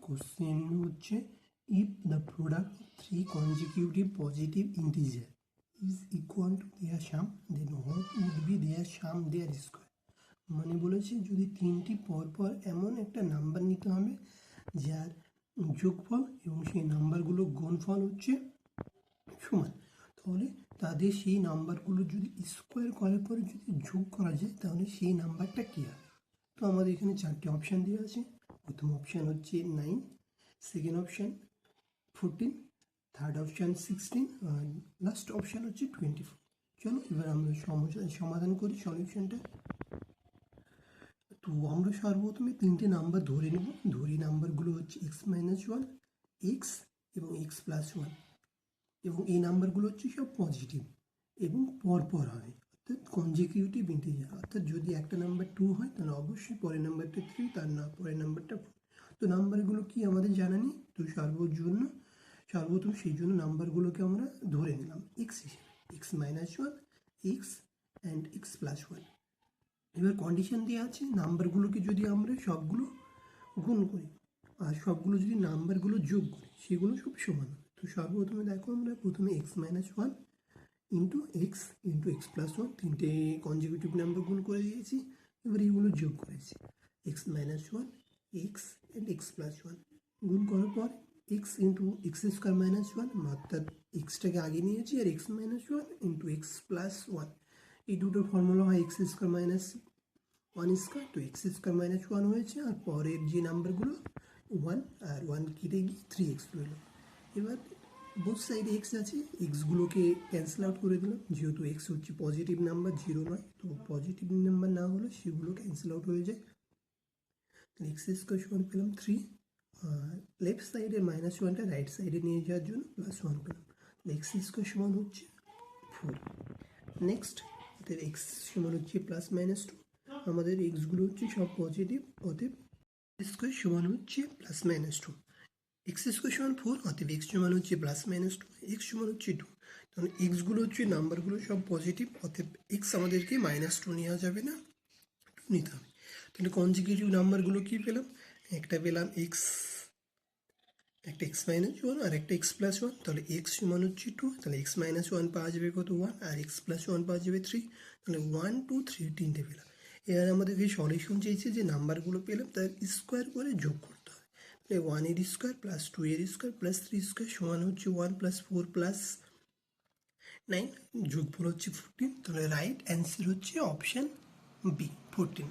Question হচ্ছে if the product of three consecutive positive integer is equal to their sum then what would be their sum their square. মানে বলেছে যদি তিনটি পরপর এমন একটা নাম্বার নিতে হবে যার যোগফল এবং সেই নাম্বারগুলো গুণফল হচ্ছে সমান, তাহলে তাদের সেই নাম্বারগুলো যদি স্কোয়ার করার পরে যদি যোগ করা যায় তাহলে সেই নাম্বারটা কী হবে। তো আমাদের এখানে চারটি অপশান দেওয়া আছে। প্রথম অপশান হচ্ছে 9, সেকেন্ড অপশান 14, থার্ড অপশান 16 আর লাস্ট অপশান হচ্ছে 24। চলো এবার আমরা সমাধান করি সলিউশনটা। তো আমরা সর্বপ্রথমে তিনটে নাম্বার ধরে নেব। ধরি নাম্বারগুলো হচ্ছে x-1, x এবং x+1, এবং এই নাম্বারগুলো হচ্ছে সব পজিটিভ এবং পরপর হবে, অর্থাৎ কনজিকিউটিভ ইন্টিজার। অর্থাৎ যদি একটা নাম্বার 2 হয় তাহলে অবশ্যই পরের নাম্বারটা 3, তার না পরের নাম্বারটা 4। তো নাম্বারগুলো কি আমাদের জানা নেই, তো সর্বপ্রথম সেই জন্য নাম্বারগুলোকে আমরা ধরে নিলাম x হিসেবে, x-1, x অ্যান্ড x+1। এবার কন্ডিশন দেওয়া আছে নাম্বারগুলোকে যদি আমরা সবগুলো গুণ করি আর সবগুলো যদি নাম্বারগুলো যোগ করি সেগুলো সব সমান হবে। তো সর্বপ্রথমে দেখো আমরা প্রথমে x-1 ইন্টু x+1 তিনটে কনজিকিউটিভ নাম্বার গুণ করে দিয়েছি। এবার এইগুলো যোগ করেছি x-1, x অ্যান্ড x+1 গুণ করার পর x ইন্টু x² - 1, অর্থাৎ এক্সটাকে আগে নিয়েছি, আর x-1 ইন্টু x+1 এই দুটোর ফর্মুলা হয় x² - 1 স্কোয়ার। তো x² - 1 হয়েছে, আর পরের যে নাম্বারগুলো 1 আর 1 কেটে গিয়ে 3x রইল। এবার বোথ সাইডে x আছে, এক্সগুলোকে ক্যান্সেল আউট করে দিলাম, যেহেতু x হচ্ছে পজিটিভ নাম্বার, 0 নয়, তো পজিটিভ নাম্বার না হলে সেগুলো ক্যান্সেল আউট হয়ে যায়। x² পেলাম 3, লেফট সাইডের -1টা রাইট সাইডে নিয়ে যাওয়ার জন্য +1 পেলাম। x² হচ্ছে 4। নেক্সট অতএব x সমান হচ্ছে +-2, আমাদের এক্সগুলো হচ্ছে সব পজিটিভ, অতএব স্কোয়ার সমান হচ্ছে +-2। x² সমান 4, অতএব x সমান হচ্ছে +-2, x সমান হচ্ছে 2। তাহলে এক্সগুলো হচ্ছে নাম্বারগুলো সব পজিটিভ, অতএব x আমাদেরকে -2 নেওয়া যাবে না, 2 নিতে হবে। তাহলে কনজিকিউটিভ নাম্বারগুলো কী পেলাম, একটা পেলাম x, একটা x-1 আর একটা x+1। তাহলে x সমান হচ্ছে 2, তাহলে x-1 পাওয়া যাবে কত 1, আর x+1 পাওয়া যাবে 3, তাহলে 1, 2, 3 তিনটে পেলাম। এবার আমাদের এই সলিউশন চেয়েছে যে নাম্বারগুলো পেলাম তার স্কোয়ার করে যোগ করতে হবে। তাহলে 1 এর স্কোয়ার প্লাস 2 এর স্কোয়ার প্লাস 3 স্কোয়ার সমান হচ্ছে 1 + 4 + 9, যোগফল হচ্ছে 14। তাহলে রাইট অ্যান্সার হচ্ছে অপশান বি, 14।